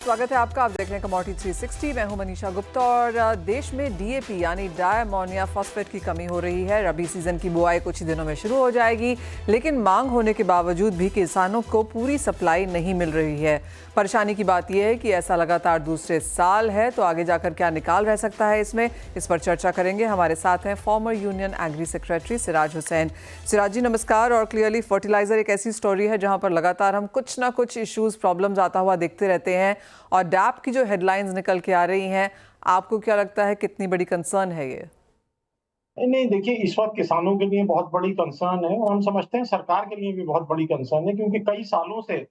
स्वागत है आपका। आप देख रहे हैं कमोडिटी 360। मैं हूं मनीषा गुप्ता और देश में डीएपी यानी डाई अमोनिया फॉस्फेट की कमी हो रही है। रबी सीजन की बुआई कुछ ही दिनों में शुरू हो जाएगी, लेकिन मांग होने के बावजूद भी किसानों को पूरी सप्लाई नहीं मिल रही है। परेशानी की बात यह है कि ऐसा लगातार दूसरे साल है, तो आगे जाकर क्या निकाल रह सकता है इसमें, इस पर चर्चा करेंगे। हमारे साथ हैं former union agri secretary Siraj Hussain. Siraj ji नमस्कार। और क्लियरली फर्टिलाइजर एक ऐसी स्टोरी है जहां पर लगातार हम कुछ ना कुछ इश्यूज प्रॉब्लम्स आता हुआ देखते रहते हैं, और डैप की जो हेडलाइंस निकल के आ रही हैं, आपको क्या लगता है कितनी बड़ी कंसर्न है ये? नहीं, देखिए इस वक़्त किसानों के लिए बहुत बड़ी कंसर्न है और हम समझते हैं सरकार के लिए भी बहुत बड़ी कंसर्न है, क्योंकि कई सालों से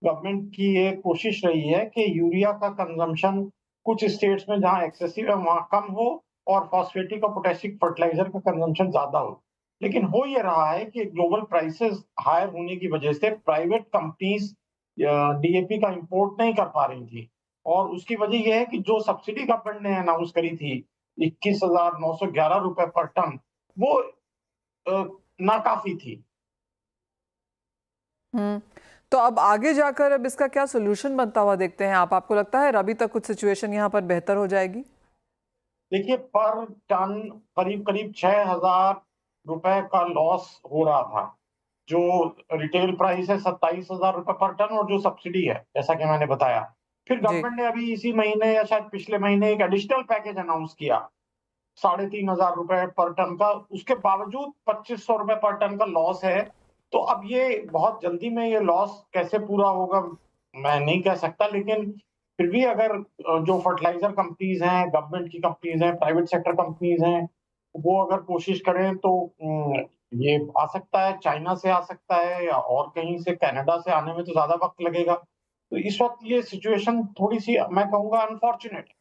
गवर्नमेंट की ये कोशिश रही है कि यूरिया का कंज़म्पशन कुछ स्टेट्स में जहाँ एक्सेसिव है वहाँ कम हो और फॉस्फेटिक और पोटैशिक फर्टिलाइज़र का कंज़म्पशन ज़्यादा हो। लेकिन हो ये रहा है कि ग्लोबल प्राइसेज़ हायर होने की वजह से प्राइवेट कंपनीज़ डीएपी का इम्पोर्ट नहीं कर पा रही थी, और उसकी वजह ये है कि जो सब्सिडी गवर्नमेंट ने अनाउंस करी थी 21,911 रुपए पर टन, वो अ, नाकाफ़ी थी। हम्म। तो अब आगे जाकर अब इसका क्या सोल्यूशन बनता हुआ देखते हैं आप? आपको लगता है अभी तक कुछ सिचुएशन यहाँ पर बेहतर हो जाएगी? देखिए पर टन करीब-करीब 6,000 रुपए का लॉस हो रहा था। जो रिटेल प्राइस है 27,000 रुपए पर टन, और जो सब्सिडी है, जैसा कि मैंने बताया। फिर जी। गवर्नमेंट ने अभी इसी महीने या शायद पिछले महीने एक एडिशनल पैकेज अनाउंस किया, 3,500 रुपए पर टन का। उसके बावजूद 2,500 रुपए पर टन का लॉस है। तो अब ये बहुत जल्दी में ये लॉस कैसे पूरा होगा, मैं नहीं कह सकता। लेकिन फिर भी अगर जो फर्टिलाइज़र कंपनीज़ हैं, गवर्नमेंट की कंपनीज़ हैं, प्राइवेट सेक्टर कंपनीज़ हैं, वो अगर कोशिश करें तो ये आ सकता है, चाइना से आ सकता है या और कहीं से, कनाडा से आने में तो ज़्यादा वक़्त लगेगा। तो इस वक़्त ये सिचुएशन थोड़ी-सी मैं कहूँगा अनफॉर्च्यूनेट है।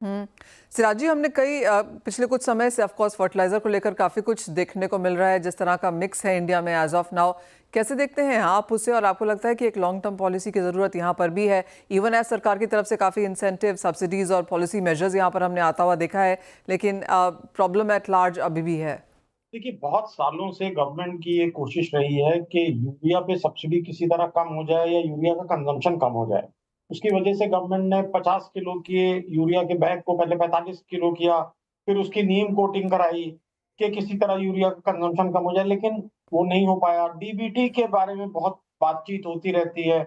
हम्म। सिराज जी, हमने कई पिछले कुछ समय से ऑफकोर्स फर्टिलाइजर को लेकर काफी कुछ देखने को मिल रहा है, जिस तरह का मिक्स है इंडिया में एज ऑफ नाउ। कैसे देखते हैं आप उसे, और आपको लगता है कि एक लॉन्ग टर्म पॉलिसी की जरूरत यहाँ पर भी है? इवन एज सरकार की तरफ से काफी इंसेंटिव, सब्सिडीज और पॉलिसी मेजर्स यहाँ पर हमने आता हुआ देखा है, लेकिन प्रॉब्लम एट लार्ज अभी भी है। देखिए, बहुत सालों से गवर्नमेंट की ये कोशिश रही है कि यूरिया पे सब्सिडी किसी तरह कम हो जाए या यूरिया का कंजम्पशन कम हो जाए। उसकी वजह से गवर्नमेंट ने 50 किलो के यूरिया के बैग को पहले 45 किलो किया, फिर उसकी नीम कोटिंग कराई कि किसी तरह यूरिया का कंजम्पशन कम हो जाए, लेकिन वो नहीं हो पाया। डीबीटी के बारे में बहुत बातचीत होती रहती है,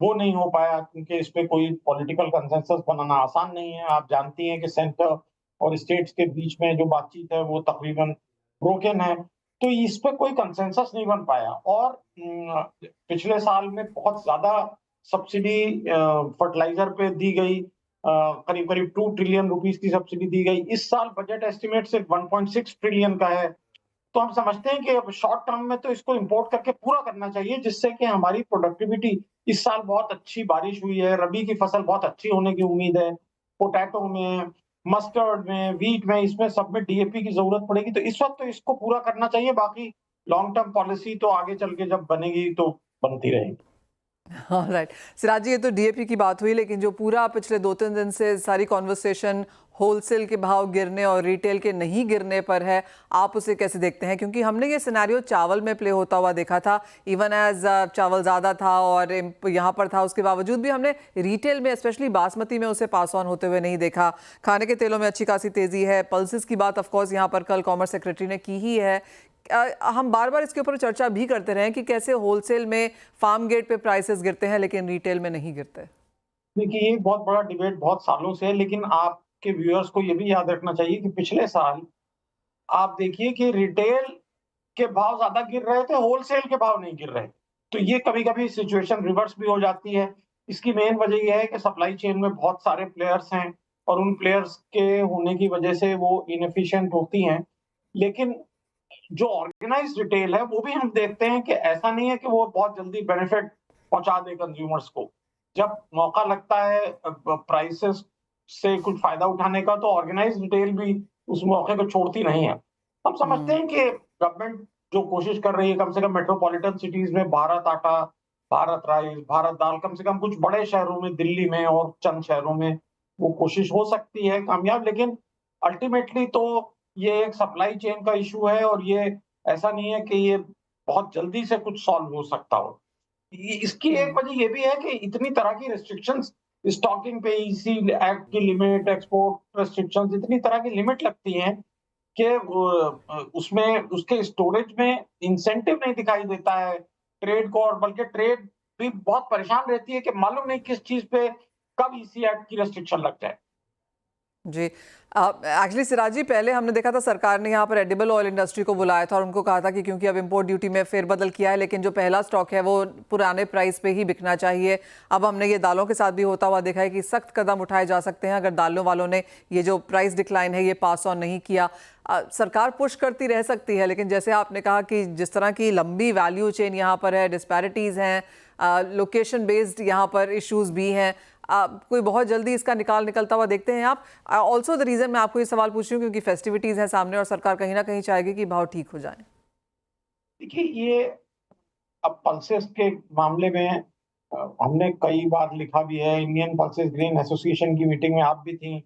वो नहीं हो पाया क्योंकि इस पे कोई पॉलिटिकल कंसेंसस बनाना आसान नहीं है। आप जानती हैं कि सेंटर और स्टेट्स के बीच में जो बातचीत है वो तकरीबन ब्रोकन है। तो इस पे कोई कंसेंसस नहीं बन पाया, और पिछले साल में बहुत ज़्यादा सब्सिडी फर्टिलाइज़र पे दी गई। करीब-करीब 2 ट्रिलियन रुपीस की सब्सिडी दी गई। इस साल बजट एस्टीमेट सिर्फ 1.6 ट्रिलियन का है। तो हम समझते हैं कि अब शॉर्ट टर्म में तो इसको इम्पोर्ट करके पूरा करना चाहिए, जिससे कि हमारी प्रोडक्टिविटी, इस साल बहुत अच्छी बारिश हुई है, रबी की फसल बहुत अच्छी होने की उम्मीद है। पोटैटो में, मस्टर्ड में, व्हीट में, इसमें सब में डीएपी की ज़रूरत पड़ेगी। तो इस वक़्त तो इसको पूरा करना चाहिए, बाकी लॉन्ग टर्म पॉलिसी तो आगे चल के जब बनेगी तो बनती रहेगी। राइट। सिराज जी, ये तो डीएपी की बात हुई, लेकिन जो पूरा पिछले 2-3 दिन से सारी कॉन्वर्सेशन होलसेल के भाव गिरने और रिटेल के नहीं गिरने पर है, आप उसे कैसे देखते हैं? क्योंकि हमने ये सिनेरियो चावल में प्ले होता हुआ देखा था, इवन एज चावल ज़्यादा था और यहाँ पर था, उसके बावजूद भी हमने रिटेल में स्पेशली बासमती में उसे पास ऑन होते हुए नहीं देखा। खाने के तेलों में अच्छी खासी तेज़ी है। पल्सेस की बात ऑफकोर्स यहाँ पर कल कॉमर्स सेक्रेटरी ने की ही है। हम बार बार इसके ऊपर चर्चा भी करते रहे कि कैसे होलसेल में फार्म गेट पे प्राइसेस गिरते हैं लेकिन रिटेल में नहीं गिरते। देखिए, ये एक बहुत बड़ा डिबेट बहुत सालों से है, लेकिन आपके व्यूअर्स को ये भी याद रखना चाहिए कि पिछले साल आप देखिए कि रिटेल के भाव ज़्यादा गिर रहे थे, होलसेल के भाव नहीं गिर रहे। तो ये कभी-कभी सिचुएशन रिवर्स भी हो जाती है। इसकी मेन वजह ये है कि सप्लाई चेन में बहुत सारे प्लेयर्स हैं, और उन प्लेयर्स के होने की वजह से वो इनएफिशिएंट होती हैं। लेकिन जो ऑर्गेनाइज्ड रिटेल है, वो भी हम देखते हैं कि ऐसा नहीं है कि वो बहुत जल्दी बेनिफिट पहुँचा दे कंज्यूमर्स को। जब मौका लगता है प्राइसेस से कुछ फ़ायदा उठाने का, तो ऑर्गेनाइज्ड रिटेल भी उस मौके को छोड़ती नहीं है। हम समझते हम्म। हैं कि गवर्नमेंट जो कोशिश कर रही है, कम से कम मेट्रोपॉलिटन सिटीज़ में भारत आटा, भारत राइस, भारत दाल, कम से कम कुछ बड़े शहरों में, दिल्ली में और चंद शहरों में वो कोशिश हो सकती है कामयाब। लेकिन अल्टीमेटली तो ये एक सप्लाई चेन का इश्यू है, और ये ऐसा नहीं है कि ये बहुत जल्दी से कुछ सॉल्व हो सकता हो। इसकी एक हम्म। वजह ये भी है कि इतनी तरह की रिस्ट्रिक्शंस स्टॉकिंग पे ईसी एक्ट की लिमिट, एक्सपोर्ट रेस्ट्रिक्शंस, इतनी तरह की लिमिट लगती हैं कि उसमें उसके स्टोरेज में इंसेंटिव नहीं दिखाई देता है ट्रेड को, और बल्कि ट्रेड भी बहुत परेशान रहती है कि मालूम नहीं किस चीज पे कब ईसी एक्ट की रेस्ट्रिक्शन लग जाए। जी, एक्चुअली सिराज जी, पहले हमने देखा था सरकार ने यहाँ पर एडिबल ऑयल इंडस्ट्री को बुलाया था और उनको कहा था कि क्योंकि अब इंपोर्ट ड्यूटी में फेरबदल किया है, लेकिन जो पहला स्टॉक है वो पुराने प्राइस पे ही बिकना चाहिए। अब हमने ये दालों के साथ भी होता हुआ देखा है कि सख्त कदम उठाए जा सकते हैं अगर दालों वालों ने ये जो प्राइस डिक्लाइन है ये पास ऑन नहीं किया। सरकार पुश करती रह सकती है, लेकिन जैसे आपने कहा कि जिस तरह की लंबी वैल्यू चेन यहाँ पर है, डिस्पैरिटीज़ हैं, लोकेशन बेस्ड यहाँ पर इश्यूज भी हैं, कोई बहुत जल्दी इसका निकलता हुआ देखते हैं आप? ऑल्सो द रीज़न मैं आपको ये सवाल पूछ रही हूँ क्योंकि फेस्टिविटीज़ हैं सामने और सरकार कहीं ना कहीं चाहेगी कि भाव ठीक हो जाए। देखिए, ये अब पल्सेस के मामले में हमने कई बार लिखा भी है, इंडियन पल्सेस ग्रेन एसोसिएशन की मीटिंग में आप भी थी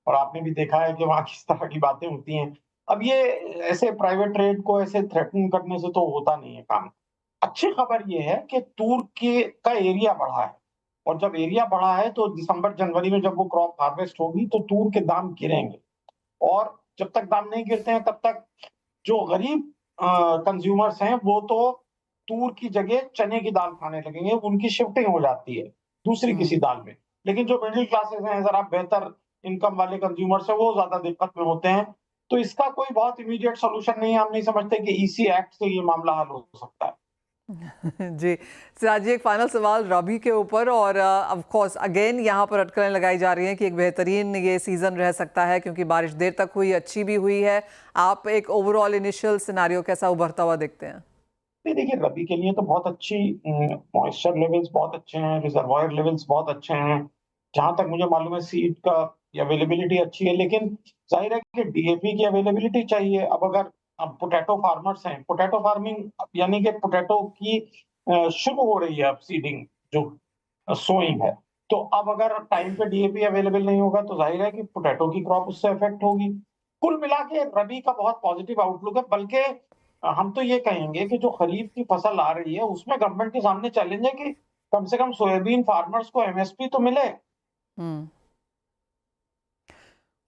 और आपने भी देखा है कि वहाँ किस तरह की बातें होती हैं। अब ये ऐसे प्राइवेट ट्रेड को ऐसे थ्रेटन करने से तो होता नहीं है काम। अच्छी खबर ये है कि तूर के का एरिया बढ़ा है, और जब एरिया बढ़ा है तो दिसंबर जनवरी में जब वो क्रॉप हार्वेस्ट होगी तो तूर के दाम गिरेंगे, और जब तक दाम नहीं गिरते हैं तब तक जो गरीब कंज्यूमर्स हैं वो तो तूर की जगह चने की दाल खाने लगेंगे, उनकी शिफ्टिंग हो जाती है दूसरी किसी दाल में। लेकिन जो मिडिल क्लासेस हैं, जरा बेहतर इनकम वाले कंज्यूमर्स हैं, वो ज्यादा दिक्कत में होते हैं। तो इसका कोई बहुत इमीडिएट सोल्यूशन नहीं है। हम नहीं समझते कि ईसी एक्ट से ये मामला हल हो सकता है। जी, सिराज जी, एक फाइनल सवाल रबी के ऊपर, और ऑफ कोर्स अगेन यहाँ पर अटकलें लगाई जा रही हैं कि एक बेहतरीन ये सीज़न रह सकता है क्योंकि बारिश देर तक हुई, अच्छी भी हुई है। आप एक ओवरऑल इनिशियल सिनारियो कैसा उभरता हुआ देखते हैं? नहीं, देखिए, रबी के लिए तो बहुत अच्छी मॉइस्चर लेवल्स बहुत अच्छे हैं, रिजर्वायर लेवल्स बहुत अच्छे हैं। जहां तक मुझे मालूम है सीड का अवेलेबिलिटी अच्छी है, लेकिन जाहिर है कि डीएपी की अवेलेबिलिटी चाहिए। अब अगर अब पोटैटो फार्मर्स हैं, पोटैटो फार्मिंग यानी कि पोटैटो की शुरू हो रही है अब सीडिंग, जो सोइंग है। तो अब अगर टाइम पे डीएपी अवेलेबल नहीं होगा तो जाहिर है कि पोटैटो की क्रॉप उससे अफेक्ट होगी। कुल मिला के रबी का बहुत पॉजिटिव आउटलुक है, बल्कि हम तो ये कहेंगे कि जो खरीफ की फसल आ रही है उसमें गवर्नमेंट के सामने चैलेंज है कि कम से कम सोयाबीन फार्मर्स को एमएसपी तो मिले।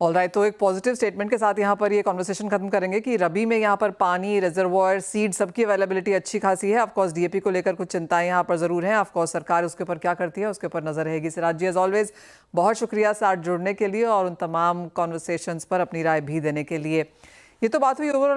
ऑलराइट, तो एक पॉजिटिव स्टेटमेंट के साथ यहाँ पर ये कॉन्वर्सेशन खत्म करेंगे कि रबी में यहाँ पर पानी, रिजर्वॉयर, सीड सबकी अवेलेबिलिटी अच्छी खासी है। ऑफकोर्स डीएपी को लेकर कुछ चिंताएं यहाँ पर ज़रूर हैं। ऑफकोर्स सरकार उसके ऊपर क्या करती है उसके ऊपर नजर रहेगी। सिराज जी, एज ऑलवेज बहुत शुक्रिया साथ जुड़ने के लिए और उन तमाम कॉन्वर्सेशंस पर अपनी राय भी देने के लिए। ये तो बात हुई ओवरऑल